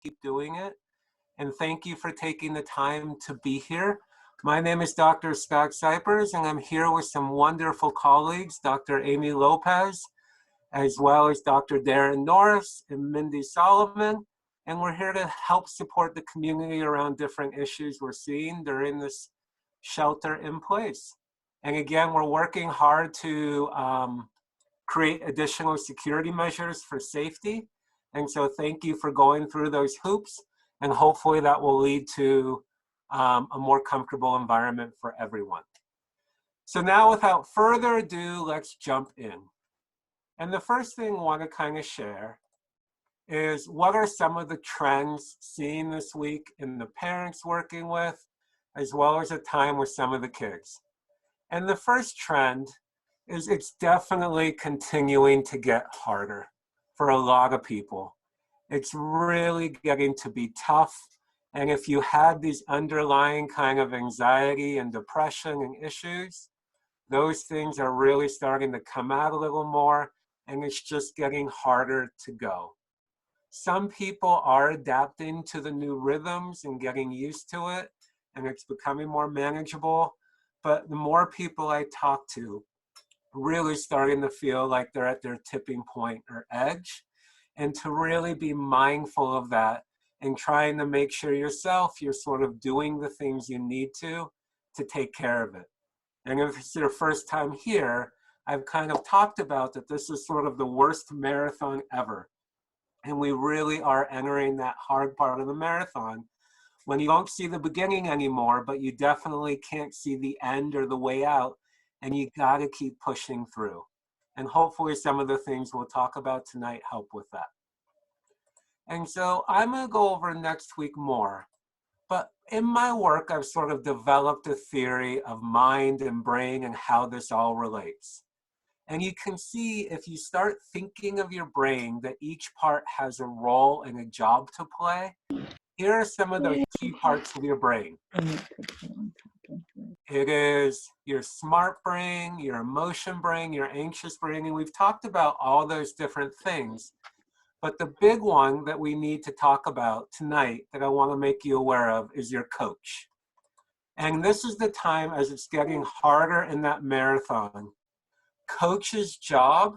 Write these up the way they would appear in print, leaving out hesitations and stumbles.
keep doing it. And thank you for taking the time to be here. My name is Dr. Scott Cypers, and I'm here with some wonderful colleagues, Dr. Amy Lopez, as well as Dr. Darren Norris and Mindy Solomon. And we're here to help support the community around different issues we're seeing during this shelter in place. And again, we're working hard to create additional security measures for safety. And so thank you for going through those hoops, and hopefully that will lead to a more comfortable environment for everyone. So now without further ado, let's jump in. And the first thing I want to kind of share is what are some of the trends seen this week in the parents working with, as well as a time with some of the kids. And the first trend is it's definitely continuing to get harder for a lot of people. It's really getting to be tough. And if you had these underlying kind of anxiety and depression and issues, those things are really starting to come out a little more, and it's just getting harder to go. Some people are adapting to the new rhythms and getting used to it, and it's becoming more manageable. But the more people I talk to, really starting to feel like they're at their tipping point or edge, and to really be mindful of that and trying to make sure yourself you're sort of doing the things you need to take care of it. And if it's your first time here, I've kind of talked about that this is sort of the worst marathon ever. And we really are entering that hard part of the marathon when you don't see the beginning anymore, but you definitely can't see the end or the way out, and you gotta keep pushing through. And hopefully some of the things we'll talk about tonight help with that. And so I'm gonna go over next week more, but in my work, I've sort of developed a theory of mind and brain and how this all relates. And you can see if you start thinking of your brain that each part has a role and a job to play, here are some of the key parts of your brain. It is your smart brain, your emotion brain, your anxious brain, and we've talked about all those different things. But the big one that we need to talk about tonight that I want to make you aware of is your coach. And this is the time as it's getting harder in that marathon. Coach's job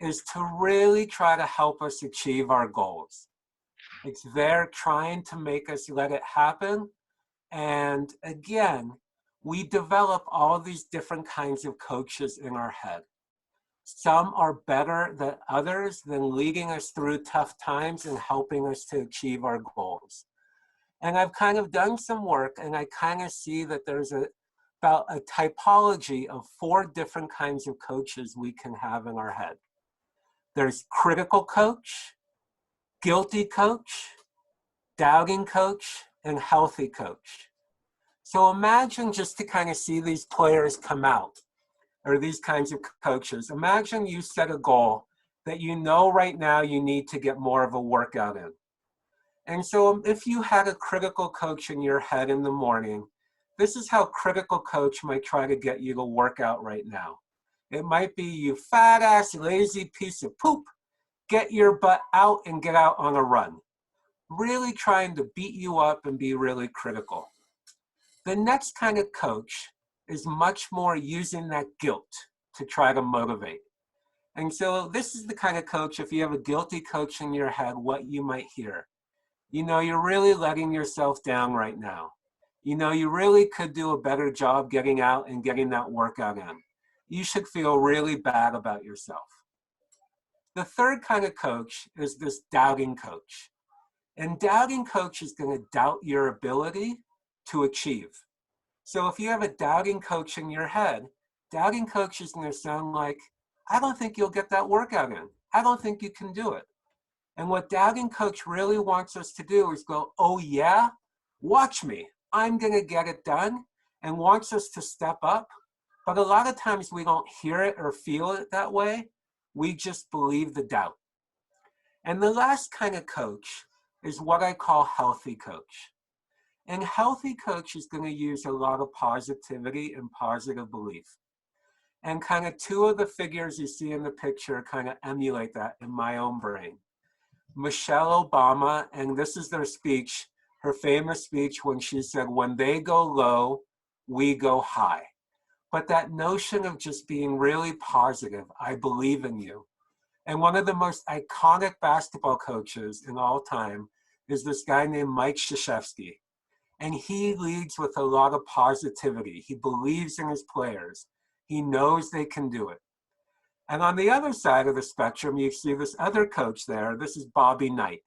is to really try to help us achieve our goals. It's there trying to make us let it happen. And again, we develop all these different kinds of coaches in our head. Some are better than others than leading us through tough times and helping us to achieve our goals. And I've kind of done some work, and I kind of see that there's about a typology of 4 different kinds of coaches we can have in our head. There's critical coach, guilty coach, doubting coach, and healthy coach. So imagine, just to kind of see these players come out, or these kinds of coaches, imagine you set a goal that you know right now you need to get more of a workout in. And so if you had a critical coach in your head in the morning, this is how critical coach might try to get you to work out right now. It might be, you fat ass, lazy piece of poop, get your butt out and get out on a run. Really trying to beat you up and be really critical. The next kind of coach is much more using that guilt to try to motivate. And so this is the kind of coach, if you have a guilty coach in your head, what you might hear. You know, you're really letting yourself down right now. You know, you really could do a better job getting out and getting that workout in. You should feel really bad about yourself. The third kind of coach is this doubting coach. And doubting coach is going to doubt your ability to achieve. So if you have a doubting coach in your head, doubting coach is going to sound like, I don't think you'll get that workout in. I don't think you can do it. And what doubting coach really wants us to do is go, oh yeah, watch me. I'm going to get it done, and wants us to step up. But a lot of times we don't hear it or feel it that way. We just believe the doubt. And the last kind of coach is what I call healthy coach. And healthy coach is going to use a lot of positivity and positive belief. And kind of 2 of the figures you see in the picture kind of emulate that in my own brain. Michelle Obama, and this is their speech, her famous speech when she said, when they go low, we go high. But that notion of just being really positive, I believe in you. And one of the most iconic basketball coaches in all time is this guy named Mike Krzyzewski. And he leads with a lot of positivity. He believes in his players. He knows they can do it. And on the other side of the spectrum, you see this other coach there. This is Bobby Knight.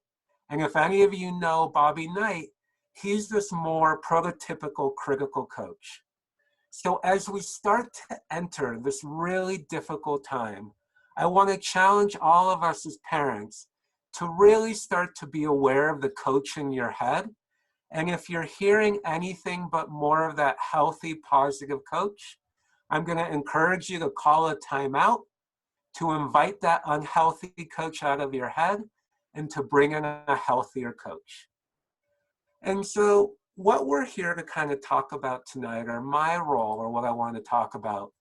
And if any of you know Bobby Knight, he's this more prototypical critical coach. So as we start to enter this really difficult time, I want to challenge all of us as parents to really start to be aware of the coach in your head. And if you're hearing anything but more of that healthy, positive coach, I'm going to encourage you to call a timeout, to invite that unhealthy coach out of your head, and to bring in a healthier coach. And so what we're here to kind of talk about tonight, or my role, or what I want to talk about,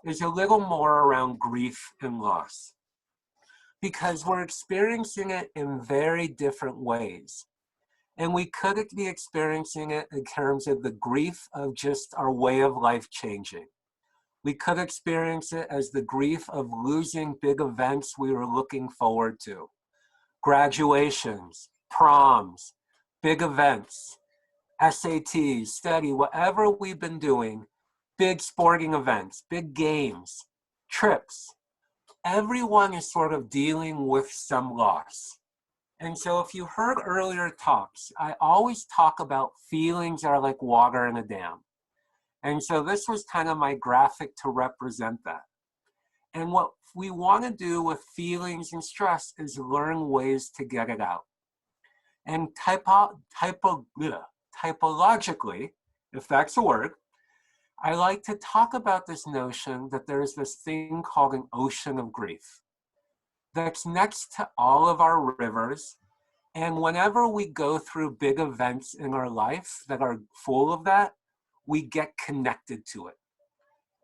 is a little more around grief and loss. Because we're experiencing it in very different ways. And we could be experiencing it in terms of the grief of just our way of life changing. We could experience it as the grief of losing big events we were looking forward to. Graduations, proms, big events, SATs, study, whatever we've been doing, big sporting events, big games, trips. Everyone is sort of dealing with some loss. And so if you heard earlier talks, I always talk about feelings are like water in a dam. And so this was kind of my graphic to represent that. And what we want to do with feelings and stress is learn ways to get it out. And typologically, if that's a word, I like to talk about this notion that there's this thing called an ocean of grief that's next to all of our rivers. And whenever we go through big events in our life that are full of that, we get connected to it.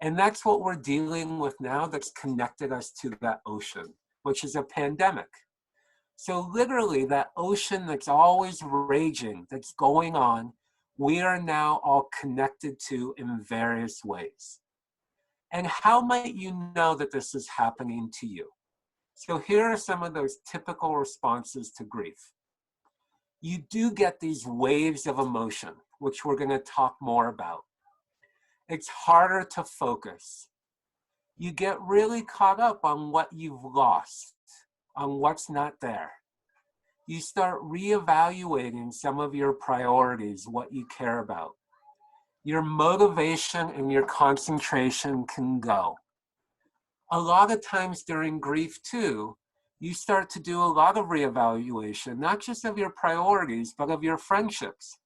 And that's what we're dealing with now that's connected us to that ocean, which is a pandemic. So literally that ocean that's always raging, that's going on, we are now all connected to in various ways. And how might you know that this is happening to you? So here are some of those typical responses to grief. You do get these waves of emotion, which we're going to talk more about. It's harder to focus. You get really caught up on what you've lost, on what's not there. You start reevaluating some of your priorities, what you care about. Your motivation and your concentration can go. A lot of times during grief too, you start to do a lot of reevaluation, not just of your priorities, but of your friendships.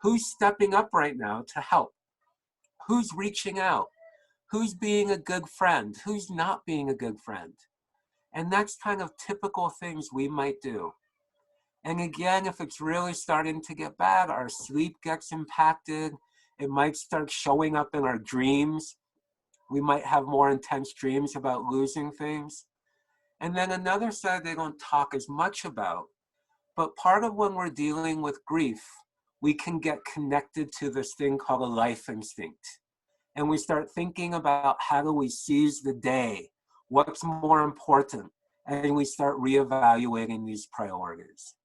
Who's stepping up right now to help? Who's reaching out? Who's being a good friend? Who's not being a good friend? And that's kind of typical things we might do. And again, if it's really starting to get bad, our sleep gets impacted. It might start showing up in our dreams. We might have more intense dreams about losing things. And then another side they don't talk as much about, but part of when we're dealing with grief, we can get connected to this thing called a life instinct. And we start thinking about how do we seize the day? What's more important? And we start reevaluating these priorities.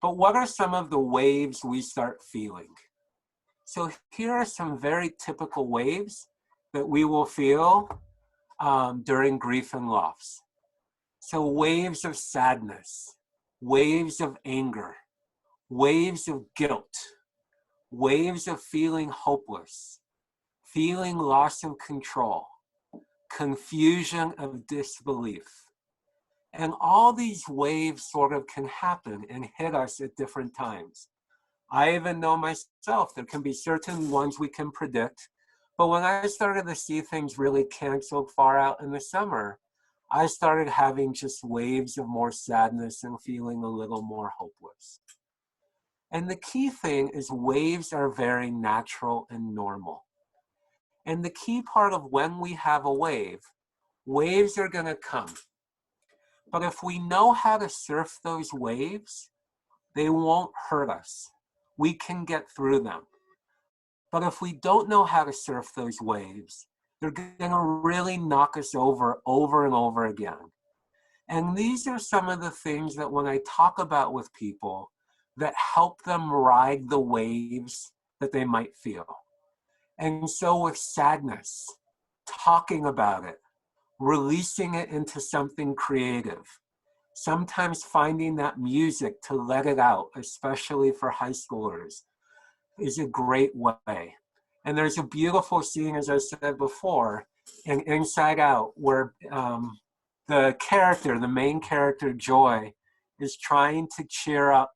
But what are some of the waves we start feeling? So here are some very typical waves that we will feel during grief and loss. So waves of sadness, waves of anger, waves of guilt, waves of feeling hopeless, feeling loss of control, confusion of disbelief. And all these waves sort of can happen and hit us at different times. I even know myself, there can be certain ones we can predict, but when I started to see things really canceled far out in the summer, I started having just waves of more sadness and feeling a little more hopeless. And the key thing is waves are very natural and normal. And the key part of when we have a wave, waves are going to come. But if we know how to surf those waves, they won't hurt us. We can get through them. But if we don't know how to surf those waves, they're going to really knock us over and over again. And these are some of the things that when I talk about with people that help them ride the waves that they might feel. And so with sadness, talking about it, releasing it into something creative, sometimes finding that music to let it out, especially for high schoolers, is a great way. And there's a beautiful scene, as I said before, in Inside Out, where the main character, Joy, is trying to cheer up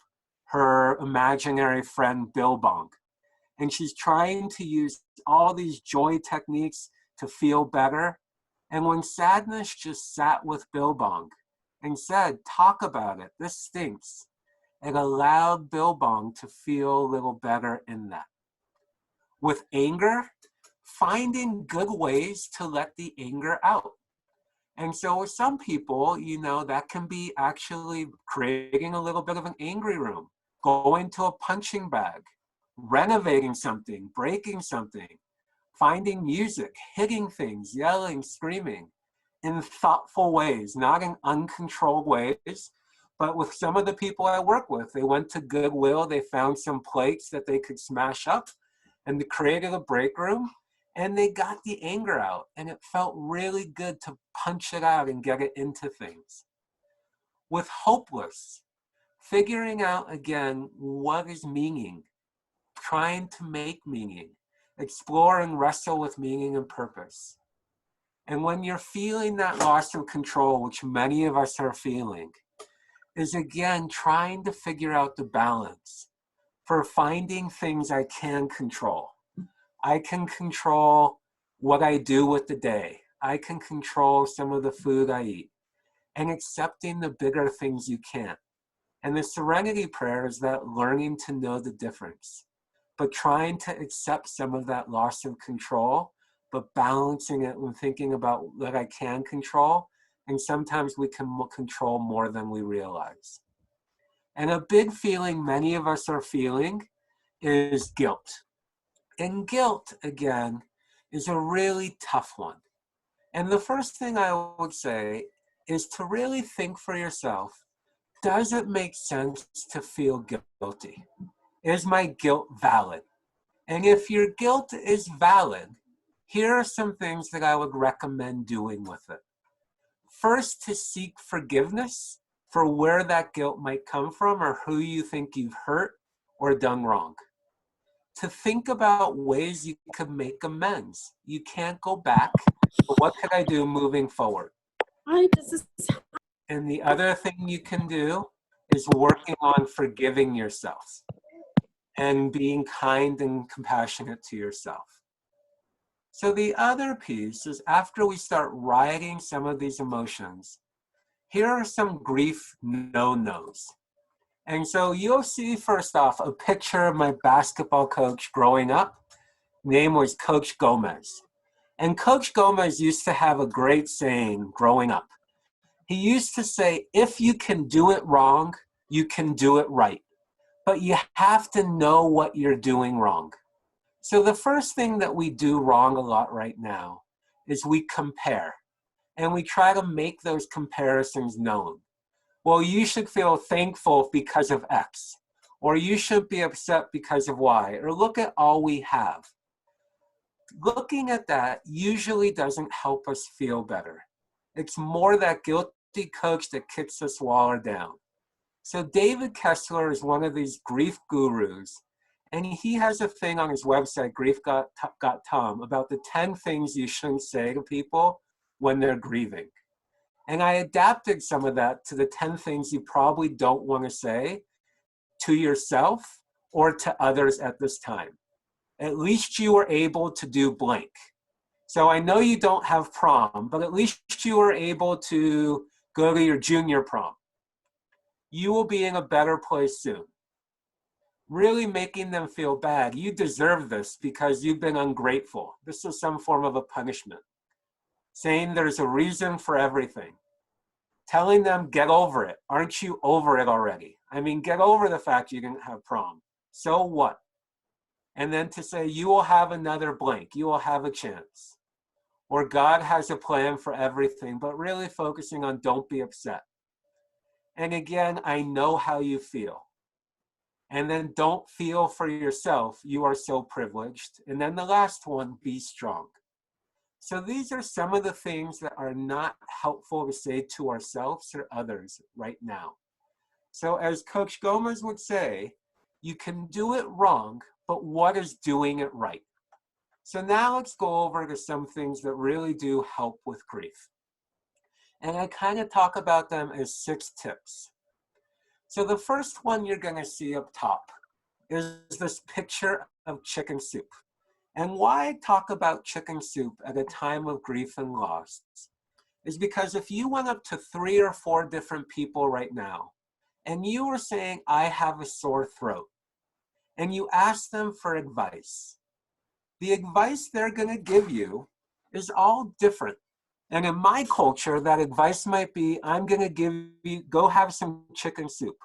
her imaginary friend, Billabong. And she's trying to use all these joy techniques to feel better. And when Sadness just sat with Billabong and said, talk about it, this stinks, it allowed Billabong to feel a little better in that. With anger, finding good ways to let the anger out. And so with some people, that can be actually creating a little bit of an angry room, going to a punching bag, renovating something, breaking something, finding music, hitting things, yelling, screaming in thoughtful ways, not in uncontrolled ways. But with some of the people I work with, they went to Goodwill, they found some plates that they could smash up, and they created a break room, and they got the anger out, and it felt really good to punch it out and get it into things. With Hopeless, figuring out again what is meaning, trying to make meaning, explore and wrestle with meaning and purpose. And when you're feeling that loss of control, which many of us are feeling, is again trying to figure out the balance for finding things I can control. I can control what I do with the day. I can control some of the food I eat, and accepting the bigger things you can't. And the Serenity Prayer is that learning to know the difference, but trying to accept some of that loss of control, but balancing it when thinking about what I can control. And sometimes we can control more than we realize. And a big feeling many of us are feeling is guilt. And guilt, again, is a really tough one. And the first thing I would say is to really think for yourself, does it make sense to feel guilty? Is my guilt valid? And if your guilt is valid, here are some things that I would recommend doing with it. First, to seek forgiveness for where that guilt might come from or who you think you've hurt or done wrong. To think about ways you could make amends. You can't go back, but what could I do moving forward? And the other thing you can do is working on forgiving yourself and being kind and compassionate to yourself. So the other piece is after we start riding some of these emotions, here are some grief no-nos. And so you'll see first off a picture of my basketball coach growing up. Name was Coach Gomez. And Coach Gomez used to have a great saying growing up. He used to say, if you can do it wrong, you can do it right. But you have to know what you're doing wrong. So the first thing that we do wrong a lot right now is we compare. And we try to make those comparisons known. Well, you should feel thankful because of X. Or you should be upset because of Y. Or look at all we have. Looking at that usually doesn't help us feel better. It's more that guilty coach that kicks us while we're down. So David Kessler is one of these grief gurus, and he has a thing on his website, Grief.com, about the 10 things you shouldn't say to people when they're grieving. And I adapted some of that to the 10 things you probably don't want to say to yourself or to others at this time. At least you were able to do blank. So I know you don't have prom, but at least you were able to go to your junior prom. You will be in a better place soon. Really making them feel bad. You deserve this because you've been ungrateful. This is some form of a punishment. Saying there's a reason for everything. telling them, get over it. Aren't you over it already? I mean, get over the fact you didn't have prom. So what? And then to say, you will have another blank, you will have a chance. Or God has a plan for everything, but really focusing on don't be upset. And again, I know how you feel. And then don't feel for yourself, you are so privileged. And then the last one, be strong. So these are some of the things that are not helpful to say to ourselves or others right now. So as Coach Gomez would say, you can do it wrong, but what is doing it right? So now let's go over to some things that really do help with grief. And I kind of talk about them as 6 tips. So the first one you're going to see up top is this picture of chicken soup. And why I talk about chicken soup at a time of grief and loss is because if you went up to 3 or 4 different people right now, and you were saying, I have a sore throat, and you ask them for advice, the advice they're going to give you is all different. And in my culture, that advice might be, I'm going to give you, go have some chicken soup.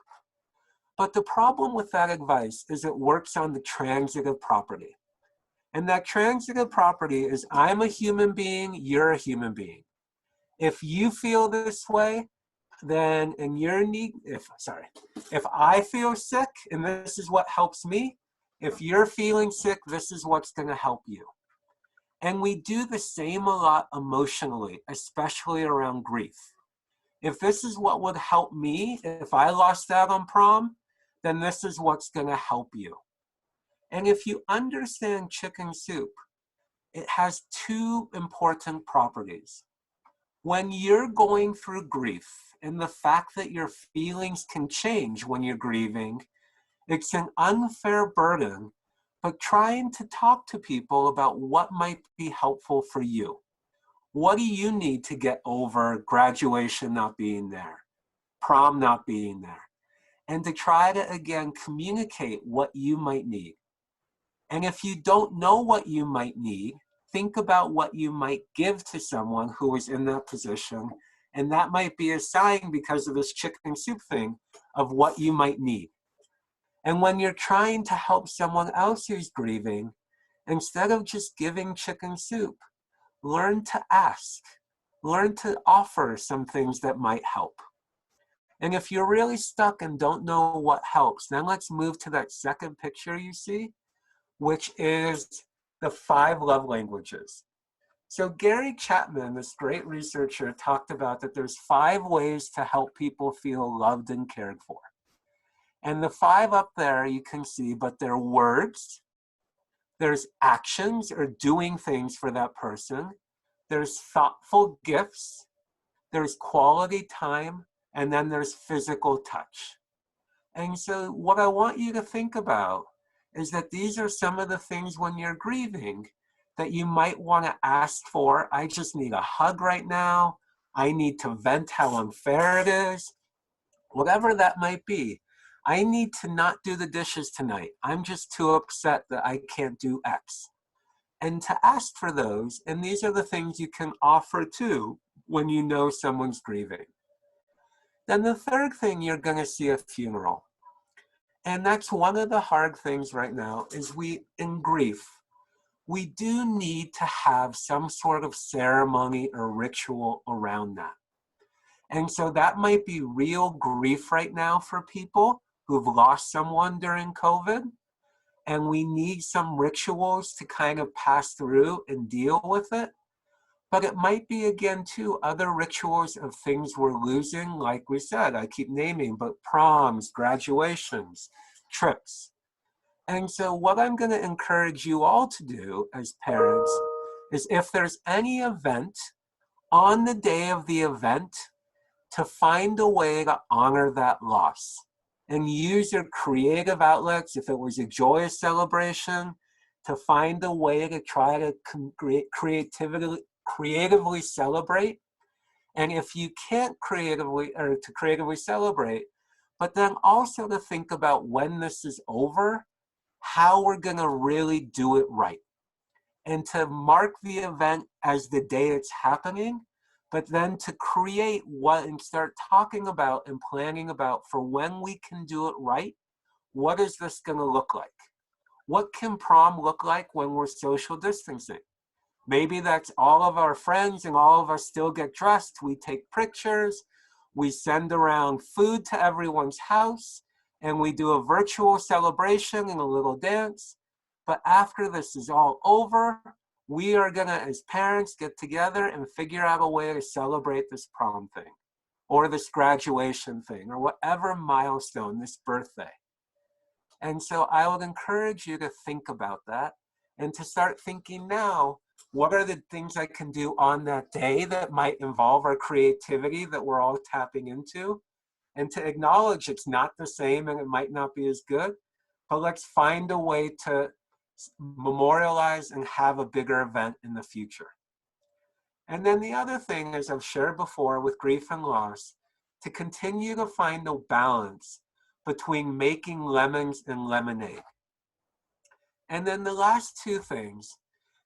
But the problem with that advice is it works on the transitive property. And that transitive property is, I'm a human being, you're a human being. If you feel this way, then if I feel sick and this is what helps me, if you're feeling sick, this is what's going to help you. And we do the same a lot emotionally, especially around grief. If this is what would help me, if I lost out on prom, then this is what's going to help you. And if you understand chicken soup, it has 2 important properties. When you're going through grief, and the fact that your feelings can change when you're grieving, it's an unfair burden, but trying to talk to people about what might be helpful for you. What do you need to get over graduation not being there, prom not being there? And to try to, again, communicate what you might need. And if you don't know what you might need, think about what you might give to someone who is in that position. And that might be a sign, because of this chicken soup thing, of what you might need. And when you're trying to help someone else who's grieving, instead of just giving chicken soup, learn to ask. Learn to offer some things that might help. And if you're really stuck and don't know what helps, then let's move to that second picture you see, which is the 5 love languages. So Gary Chapman, this great researcher, talked about that there's 5 ways to help people feel loved and cared for. And the 5 up there you can see, but they're words, there's actions or doing things for that person, there's thoughtful gifts, there's quality time, and then there's physical touch. And so what I want you to think about is that these are some of the things when you're grieving that you might want to ask for. I just need a hug right now. I need to vent how unfair it is. Whatever that might be. I need to not do the dishes tonight. I'm just too upset that I can't do X. And to ask for those, and these are the things you can offer too when you know someone's grieving. Then the third thing, you're going to see a funeral. And that's one of the hard things right now is in grief, we do need to have some sort of ceremony or ritual around that. And so that might be real grief right now for people who've lost someone during COVID. And we need some rituals to kind of pass through and deal with it. But it might be, again, too, other rituals of things we're losing, like we said, I keep naming, but proms, graduations, trips. And so what I'm going to encourage you all to do as parents is, if there's any event, on the day of the event, to find a way to honor that loss and use your creative outlets. If it was a joyous celebration, to find a way to try to creatively celebrate. And if you can't creatively celebrate, but then also to think about when this is over, how we're going to really do it right. And to mark the event as the day it's happening, but then to create what and start talking about and planning about for when we can do it right. What is this going to look like? What can prom look like when we're social distancing? Maybe that's all of our friends and all of us still get dressed. We take pictures, we send around food to everyone's house, and we do a virtual celebration and a little dance. But after this is all over, we are gonna, as parents, get together and figure out a way to celebrate this prom thing, or this graduation thing, or whatever milestone, this birthday. And so I would encourage you to think about that and to start thinking now, what are the things I can do on that day that might involve our creativity that we're all tapping into? And to acknowledge it's not the same and it might not be as good, but let's find a way to memorialize and have a bigger event in the future. And then the other thing, as I've shared before with grief and loss, to continue to find a balance between making lemons and lemonade. And then the last two things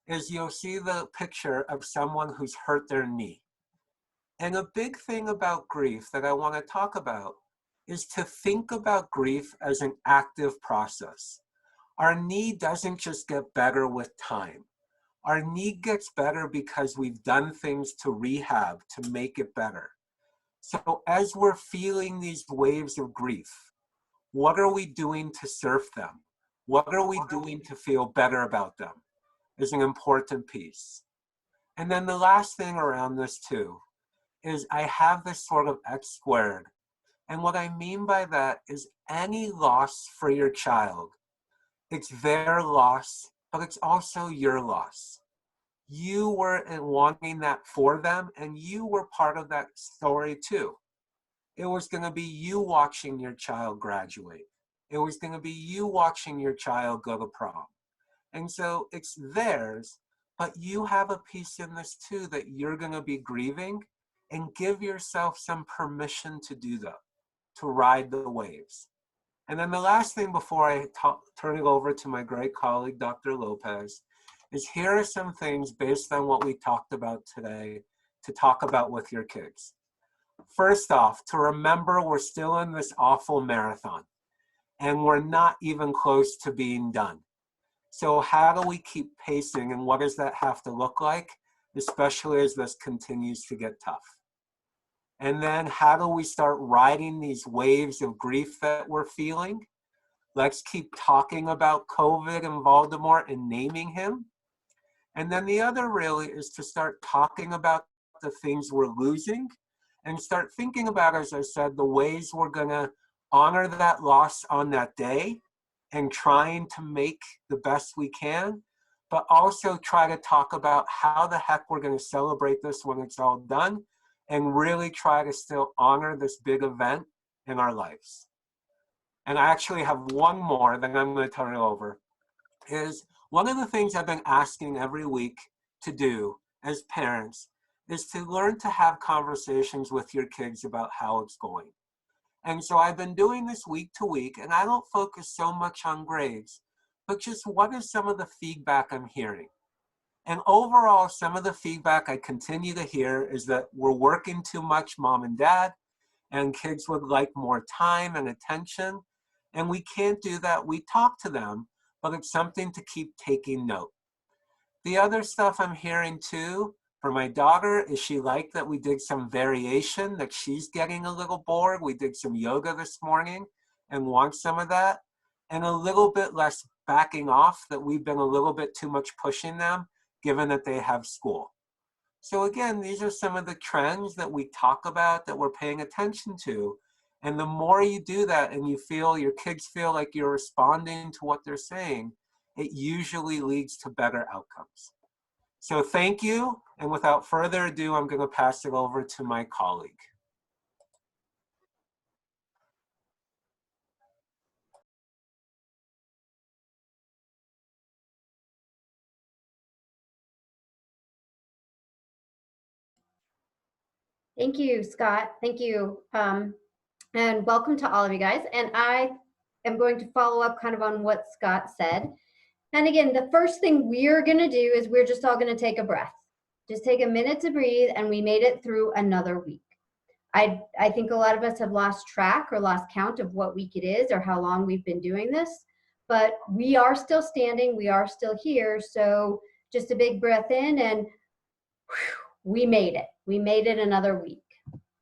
is you'll see the picture of someone who's hurt their knee. And a big thing about grief that I want to talk about is to think about grief as an active process. Our knee doesn't just get better with time. Our knee gets better because we've done things to rehab, to make it better. So as we're feeling these waves of grief, what are we doing to surf them? What are we doing to feel better about them is an important piece. And then the last thing around this too is I have this sort of X squared. And what I mean by that is any loss for your child, it's their loss, but it's also your loss. You were wanting that for them, and you were part of that story too. It was going to be you watching your child graduate. It was going to be you watching your child go to prom. And so it's theirs, but you have a piece in this too that you're going to be grieving, and give yourself some permission to do that, to ride the waves. And then the last thing before I turn it over to my great colleague, Dr. Lopez, is here are some things based on what we talked about today to talk about with your kids. First off, to remember we're still in this awful marathon and we're not even close to being done. So how do we keep pacing, and what does that have to look like, especially as this continues to get tough? And then how do we start riding these waves of grief that we're feeling? Let's keep talking about COVID and Voldemort and naming him. And then the other really is to start talking about the things we're losing and start thinking about, as I said, the ways we're gonna honor that loss on that day and trying to make the best we can, but also try to talk about how the heck we're gonna celebrate this when it's all done and really try to still honor this big event in our lives. And I actually have one more, then I'm gonna turn it over, is one of the things I've been asking every week to do as parents is to learn to have conversations with your kids about how it's going. And so I've been doing this week to week, and I don't focus so much on grades, but just what is some of the feedback I'm hearing? And overall, some of the feedback I continue to hear is that we're working too much, mom and dad, and kids would like more time and attention. And we can't do that. We talk to them, but it's something to keep taking note. The other stuff I'm hearing too, for my daughter, is she liked that we did some variation, that she's getting a little bored. We did some yoga this morning and want some of that. And a little bit less backing off, that we've been a little bit too much pushing them, given that they have school. So again, these are some of the trends that we talk about, that we're paying attention to. And the more you do that and you feel, your kids feel like you're responding to what they're saying, it usually leads to better outcomes. So thank you. And without further ado, I'm going to pass it over to my colleague. Thank you, Scott. Thank you. And welcome to all of you guys. And I am going to follow up kind of on what Scott said. And again, the first thing we're going to do is we're just all going to take a breath. Just take a minute to breathe, and we made it through another week. I think a lot of us have lost track or lost count of what week it is or how long we've been doing this, but we are still standing, we are still here. So just a big breath in, and whew, we made it. We made it another week.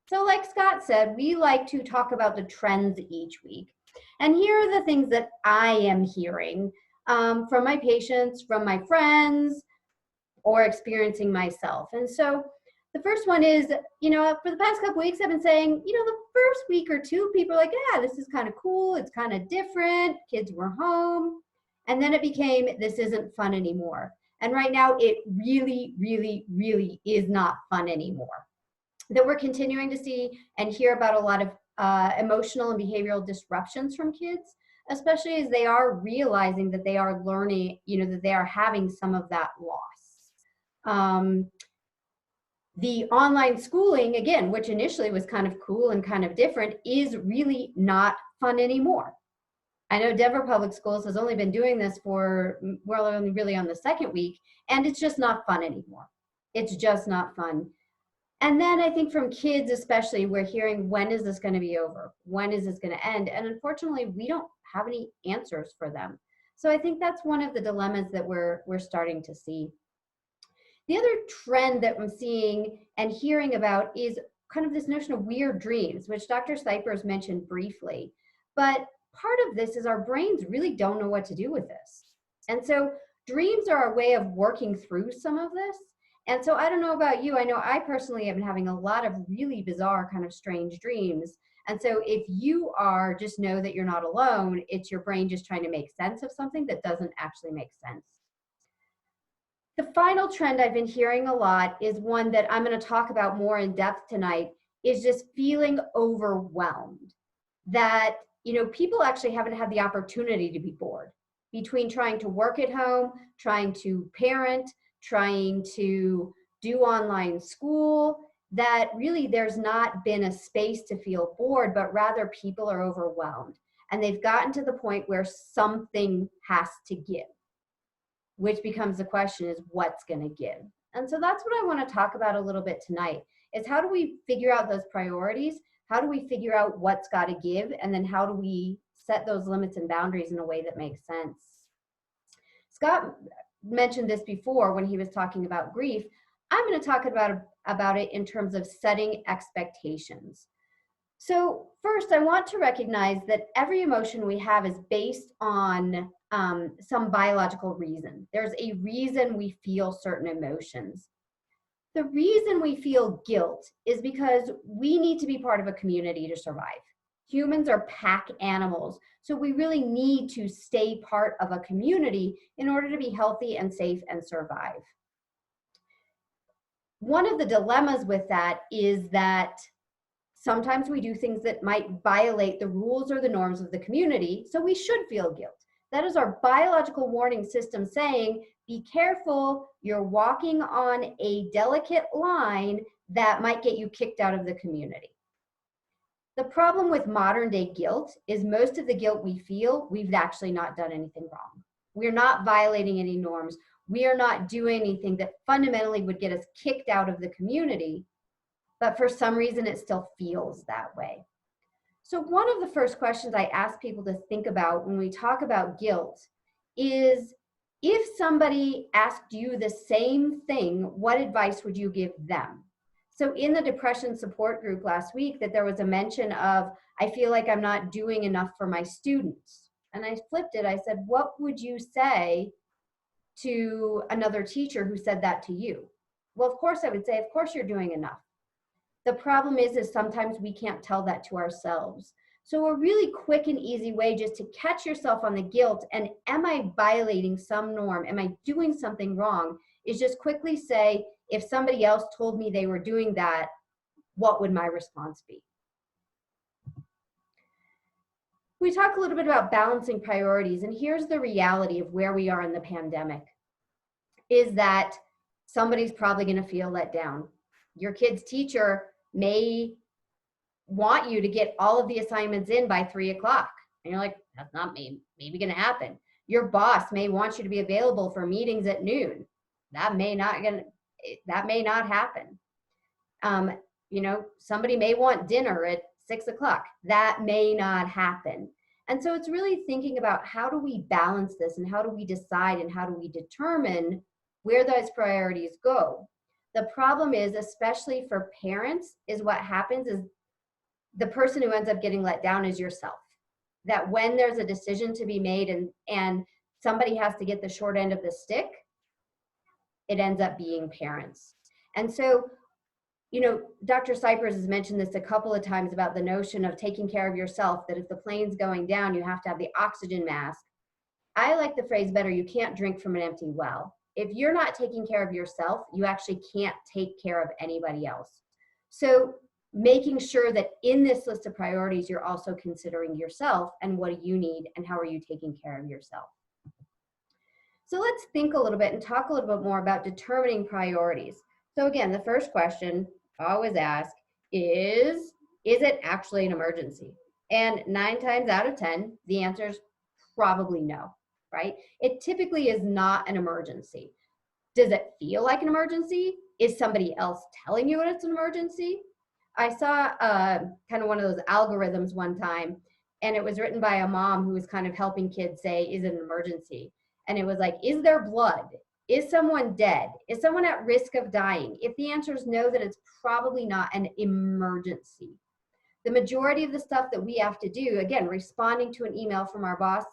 So like Scott said, we like to talk about the trends each week. And here are the things that I am hearing from my patients, from my friends, or experiencing myself. And so the first one is, for the past couple weeks, I've been saying, the first week or two, people are like, yeah, this is kind of cool. It's kind of different. Kids were home. And then it became, this isn't fun anymore. And right now it really, really, really is not fun anymore. That we're continuing to see and hear about a lot of emotional and behavioral disruptions from kids, especially as they are realizing that they are learning, that they are having some of that loss. The online schooling, again, which initially was kind of cool and kind of different, is really not fun anymore. I know Denver Public Schools has only been doing this for, we're only really on the second week, and it's just not fun anymore. It's just not fun. And then I think from kids especially, we're hearing, when is this going to be over? When is this going to end? And unfortunately, we don't have any answers for them. So I think that's one of the dilemmas that we're starting to see. The other trend that I'm seeing and hearing about is kind of this notion of weird dreams, which Dr. Sipers mentioned briefly. But part of this is our brains really don't know what to do with this. And so dreams are a way of working through some of this. And so I don't know about you, I know I personally have been having a lot of really bizarre kind of strange dreams. And so if you are, just know that you're not alone. It's your brain just trying to make sense of something that doesn't actually make sense. The final trend I've been hearing a lot is one that I'm going to talk about more in depth tonight, is just feeling overwhelmed. That, people actually haven't had the opportunity to be bored between trying to work at home, trying to parent, trying to do online school, that really there's not been a space to feel bored, but rather people are overwhelmed. And they've gotten to the point where something has to give, which becomes the question is, what's going to give? And so that's what I want to talk about a little bit tonight, is how do we figure out those priorities? How do we figure out what's got to give? And then how do we set those limits and boundaries in a way that makes sense? Scott mentioned this before when he was talking about grief. I'm going to talk about it in terms of setting expectations. So first, I want to recognize that every emotion we have is based on some biological reason. There's a reason we feel certain emotions. The reason we feel guilt is because we need to be part of a community to survive. Humans are pack animals, so we really need to stay part of a community in order to be healthy and safe and survive. One of the dilemmas with that is that sometimes we do things that might violate the rules or the norms of the community, so we should feel guilt. That is our biological warning system saying, be careful, you're walking on a delicate line that might get you kicked out of the community. The problem with modern day guilt is most of the guilt we feel, we've actually not done anything wrong. We're not violating any norms. We are not doing anything that fundamentally would get us kicked out of the community, but for some reason it still feels that way. So one of the first questions I ask people to think about when we talk about guilt is, if somebody asked you the same thing, what advice would you give them? So in the depression support group last week, that there was a mention of, I feel like I'm not doing enough for my students. And I flipped it, I said, what would you say to another teacher who said that to you? Well, of course I would say, of course you're doing enough. The problem is sometimes we can't tell that to ourselves. So a really quick and easy way just to catch yourself on the guilt and am I violating some norm? Am I doing something wrong? Is just quickly say, if somebody else told me they were doing that, what would my response be? We talk a little bit about balancing priorities, and here's the reality of where we are in the pandemic, is that somebody's probably going to feel let down. Your kid's teacher may want you to get all of the assignments in by 3 o'clock. And you're like, that's not maybe going to happen. Your boss may want you to be available for meetings at noon. That may not that may not happen. You know, somebody may want dinner at 6 o'clock. That may not happen. And so it's really thinking about how do we balance this and how do we decide and how do we determine where those priorities go. The problem is, especially for parents, is what happens is the person who ends up getting let down is yourself. That when there's a decision to be made and somebody has to get the short end of the stick, it ends up being parents. And so, you know, Dr. Cypers has mentioned this a couple of times about the notion of taking care of yourself, that if the plane's going down, you have to have the oxygen mask. I like the phrase better, you can't drink from an empty well. If you're not taking care of yourself, you actually can't take care of anybody else. So making sure that in this list of priorities, you're also considering yourself and what do you need and how are you taking care of yourself. So let's think a little bit and talk a little bit more about determining priorities. So again, the first question I always ask is it actually an emergency? And 9 times out of 10, the answer is probably no, right? It typically is not an emergency. Does it feel like an emergency? Is somebody else telling you it's an emergency? I saw kind of one of those algorithms one time, and it was written by a mom who was kind of helping kids say, is it an emergency? And it was like, is there blood? Is someone dead? Is someone at risk of dying? If the answer is no, then it's probably not an emergency. The majority of the stuff that we have to do, again, responding to an email from our boss,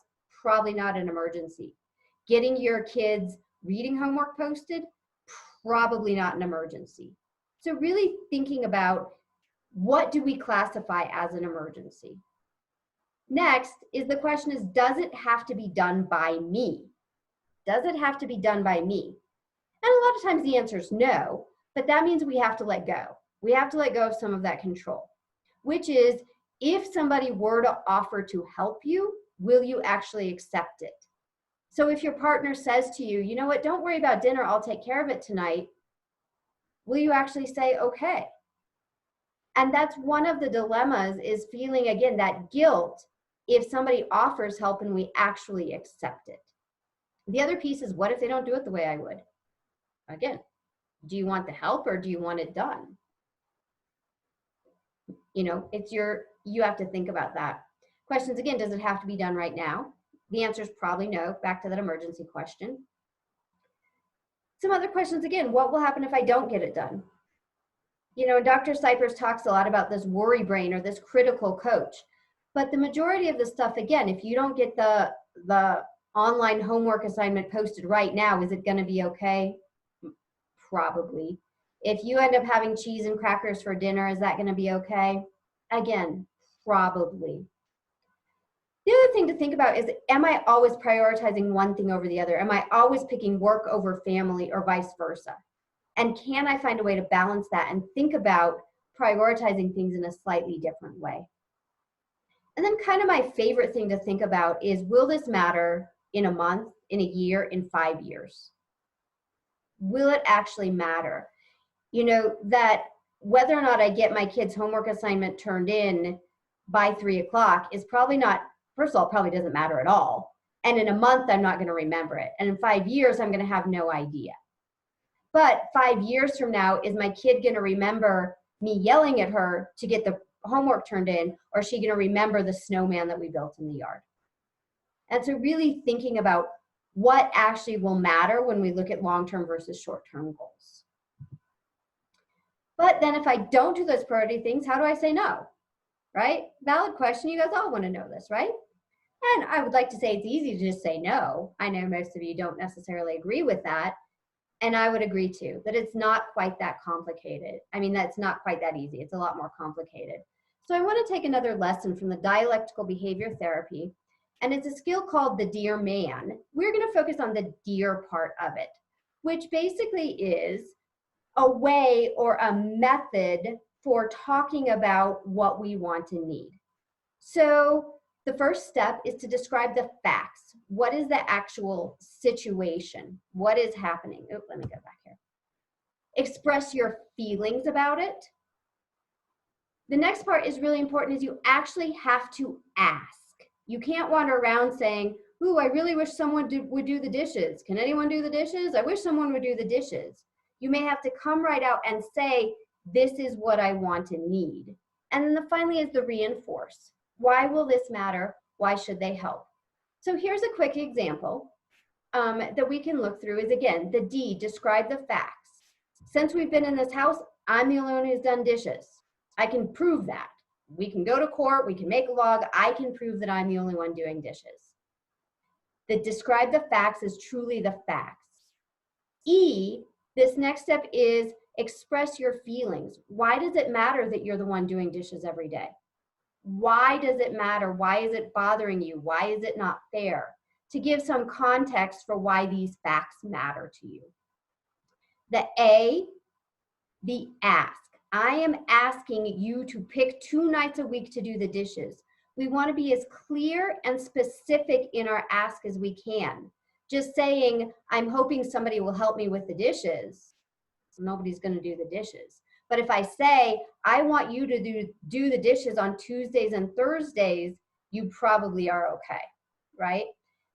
probably not an emergency. Getting your kids reading homework posted, probably not an emergency. So really thinking about what do we classify as an emergency? Next is the question is, does it have to be done by me? Does it have to be done by me? And a lot of times the answer is no, but that means we have to let go. We have to let go of some of that control, which is if somebody were to offer to help you, will you actually accept it? So if your partner says to you, you know what, don't worry about dinner, I'll take care of it tonight, will you actually say, okay? And that's one of the dilemmas, is feeling, again, that guilt if somebody offers help and we actually accept it. The other piece is, what if they don't do it the way I would? Again, do you want the help or do you want it done? You know, you have to think about that. Questions, again, does it have to be done right now? The answer is probably no, back to that emergency question. Some other questions, again, what will happen if I don't get it done? You know, Dr. Cypers talks a lot about this worry brain or this critical coach. But the majority of the stuff, again, if you don't get the online homework assignment posted right now, is it going to be okay? Probably. If you end up having cheese and crackers for dinner, is that going to be okay? Again, probably. The other thing to think about is, am I always prioritizing one thing over the other? Am I always picking work over family or vice versa? And can I find a way to balance that and think about prioritizing things in a slightly different way? And then kind of my favorite thing to think about is, will this matter in a month, in a year, in 5 years? Will it actually matter? You know, that whether or not I get my kid's homework assignment turned in by 3 o'clock is probably not, first of all, probably doesn't matter at all. And in a month, I'm not going to remember it. And in 5 years, I'm going to have no idea. But 5 years from now, is my kid going to remember me yelling at her to get the homework turned in, or is she going to remember the snowman that we built in the yard? And so really thinking about what actually will matter when we look at long-term versus short-term goals. But then if I don't do those priority things, how do I say no? Right? Valid question. You guys all want to know this, right? And I would like to say it's easy to just say no. I know most of you don't necessarily agree with that. And I would agree too, that it's not quite that complicated. I mean, that's not quite that easy. It's a lot more complicated. So I want to take another lesson from the dialectical behavior therapy, and it's a skill called the Dear Man. We're going to focus on the dear part of it, which basically is a way or a method for talking about what we want and need. So the first step is to describe the facts. What is the actual situation? What is happening? Oh, let me go back here. Express your feelings about it. The next part is really important, is you actually have to ask. You can't wander around saying, ooh, I really wish someone would do the dishes. Can anyone do the dishes? I wish someone would do the dishes. You may have to come right out and say, this is what I want and need. And then finally is the reinforce. Why will this matter? Why should they help? So here's a quick example that we can look through is, again, the D, describe the facts. Since we've been in this house, I'm the only one who's done dishes. I can prove that. We can go to court, we can make a log, I can prove that I'm the only one doing dishes. The describe the facts is truly the facts. E, this next step is express your feelings. Why does it matter that you're the one doing dishes every day? Why does it matter? Why is it bothering you? Why is it not fair? To give some context for why these facts matter to you. The A, the ask. I am asking you to pick 2 nights a week to do the dishes. We want to be as clear and specific in our ask as we can. Just saying, I'm hoping somebody will help me with the dishes, nobody's going to do the dishes. But if I say, I want you to do the dishes on Tuesdays and Thursdays, you probably are okay, right?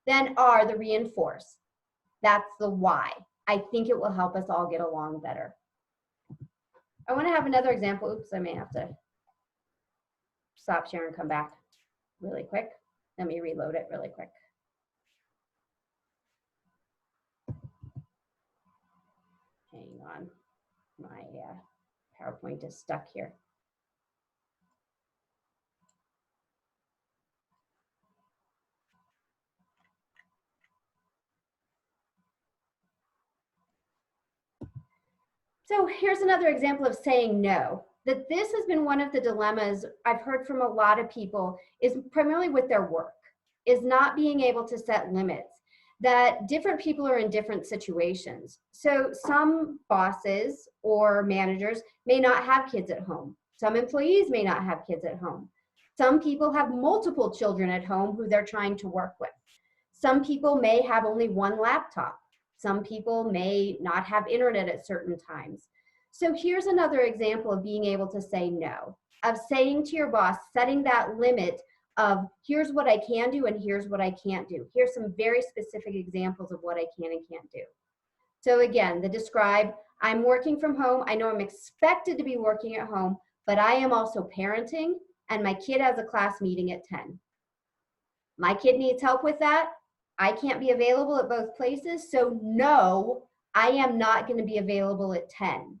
Then R, the reinforce. That's the why. I think it will help us all get along better. I want to have another example. Oops, I may have to stop share and come back really quick. Let me reload it really quick. Hang on, my PowerPoint is stuck here. So here's another example of saying no. That this has been one of the dilemmas I've heard from a lot of people is primarily with their work, is not being able to set limits, that different people are in different situations. So some bosses or managers may not have kids at home. Some employees may not have kids at home. Some people have multiple children at home who they're trying to work with. Some people may have only one laptop. Some people may not have internet at certain times. So here's another example of being able to say no, of saying to your boss, setting that limit of here's what I can do and here's what I can't do. Here's some very specific examples of what I can and can't do. So again, the describe, I'm working from home. I know I'm expected to be working at home, but I am also parenting and my kid has a class meeting at 10. My kid needs help with that. I can't be available at both places. So no, I am not going to be available at 10.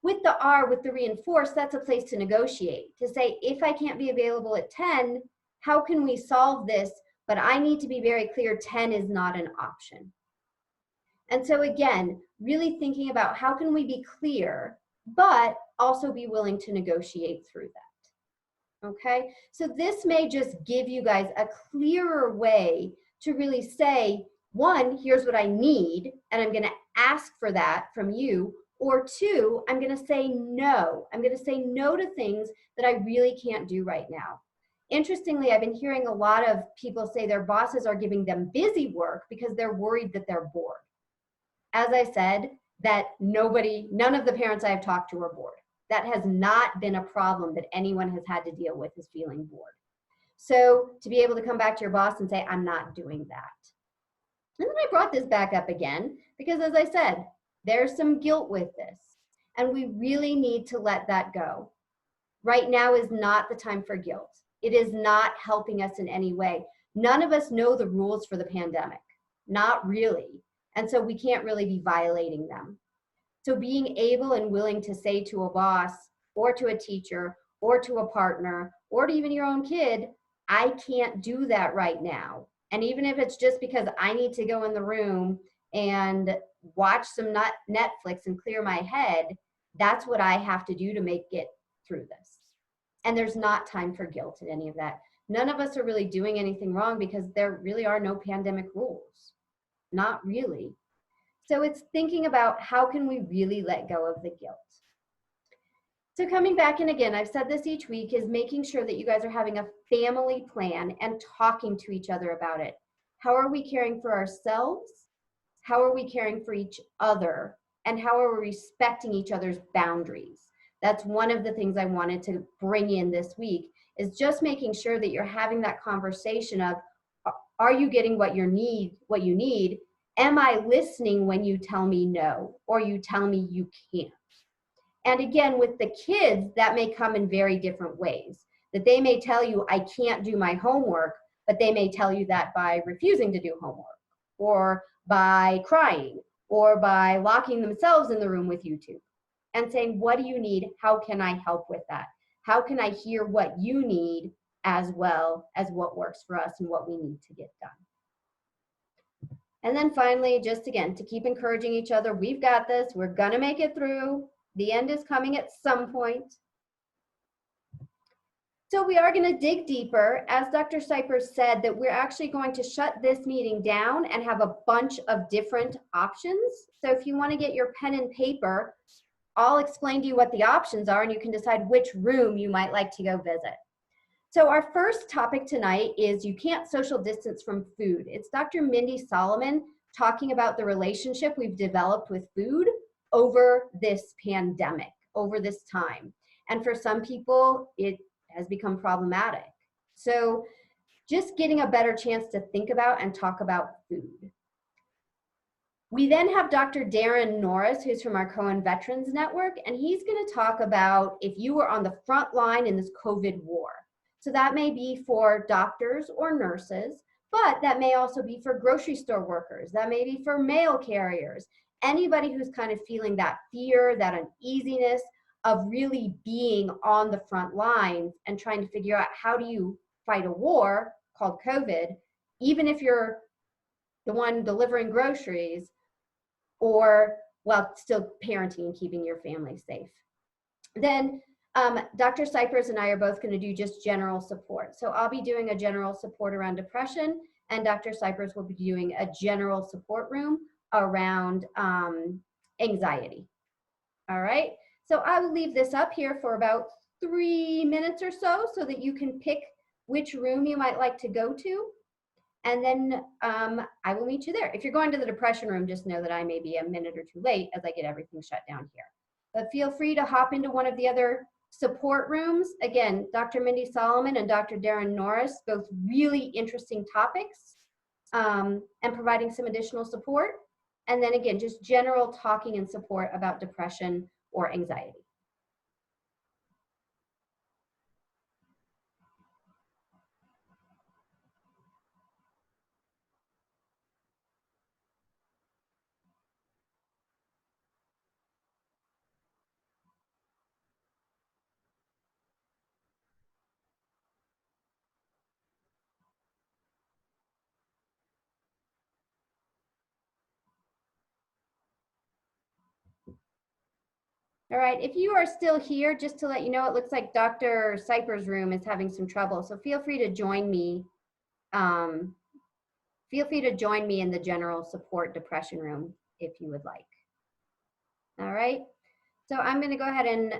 With the R, with the reinforce, that's a place to negotiate, to say, if I can't be available at 10, how can we solve this? But I need to be very clear, 10 is not an option. And so again, really thinking about how can we be clear, but also be willing to negotiate through that. Okay, so this may just give you guys a clearer way to really say, one, here's what I need, and I'm going to ask for that from you. Or two, I'm going to say no. I'm going to say no to things that I really can't do right now. Interestingly, I've been hearing a lot of people say their bosses are giving them busy work because they're worried that they're bored. As I said, that none of the parents I have talked to are bored. That has not been a problem that anyone has had to deal with, is feeling bored. So to be able to come back to your boss and say, I'm not doing that. And then I brought this back up again because, as I said, there's some guilt with this, and we really need to let that go. Right now is not the time for guilt. It is not helping us in any way. None of us know the rules for the pandemic, not really. And so we can't really be violating them. So being able and willing to say to a boss or to a teacher or to a partner or to even your own kid, I can't do that right now. And even if it's just because I need to go in the room and watch some Netflix and clear my head, that's what I have to do to make it through this. And there's not time for guilt in any of that. None of us are really doing anything wrong because there really are no pandemic rules. Not really. So it's thinking about how can we really let go of the guilt. So coming back in again, I've said this each week, is making sure that you guys are having a family plan and talking to each other about it. How are we caring for ourselves? How are we caring for each other? And how are we respecting each other's boundaries? That's one of the things I wanted to bring in this week, is just making sure that you're having that conversation of, are you getting what you need? Am I listening when you tell me no, or you tell me you can't? And again, with the kids, that may come in very different ways. That they may tell you, I can't do my homework, but they may tell you that by refusing to do homework, or by crying, or by locking themselves in the room with you two and saying, what do you need? How can I help with that? How can I hear what you need as well as what works for us and what we need to get done? And then finally, just again, to keep encouraging each other, we've got this, we're gonna make it through. The end is coming at some point. So we are going to dig deeper. As Dr. Cypers said, that we're actually going to shut this meeting down and have a bunch of different options. So if you want to get your pen and paper, I'll explain to you what the options are and you can decide which room you might like to go visit. So our first topic tonight is you can't social distance from food. It's Dr. Mindy Solomon talking about the relationship we've developed with food over this pandemic, over this time. And for some people, it has become problematic. So just getting a better chance to think about and talk about food. We then have Dr. Darren Norris, who's from our Cohen Veterans Network, and he's going to talk about if you were on the front line in this COVID war. So that may be for doctors or nurses, but that may also be for grocery store workers. That may be for mail carriers. Anybody who's kind of feeling that fear, that uneasiness of really being on the front lines and trying to figure out how do you fight a war called COVID, even if you're the one delivering groceries or while still parenting and keeping your family safe. Then Dr. Cypers and I are both going to do just general support. So I'll be doing a general support around depression, and Dr. Cypers will be doing a general support room around anxiety. All right. So I will leave this up here for about 3 minutes or so that you can pick which room you might like to go to. And then I will meet you there. If you're going to the depression room, just know that I may be a minute or two late as I get everything shut down here. But feel free to hop into one of the other support rooms. Again, Dr. Mindy Solomon and Dr. Darren Norris, both really interesting topics and providing some additional support. And then again, just general talking and support about depression or anxiety. All right, if you are still here, just to let you know, it looks like Dr. Cypers' room is having some trouble. So feel free to join me. Feel free to join me in the general support depression room if you would like. All right, so I'm going to go ahead and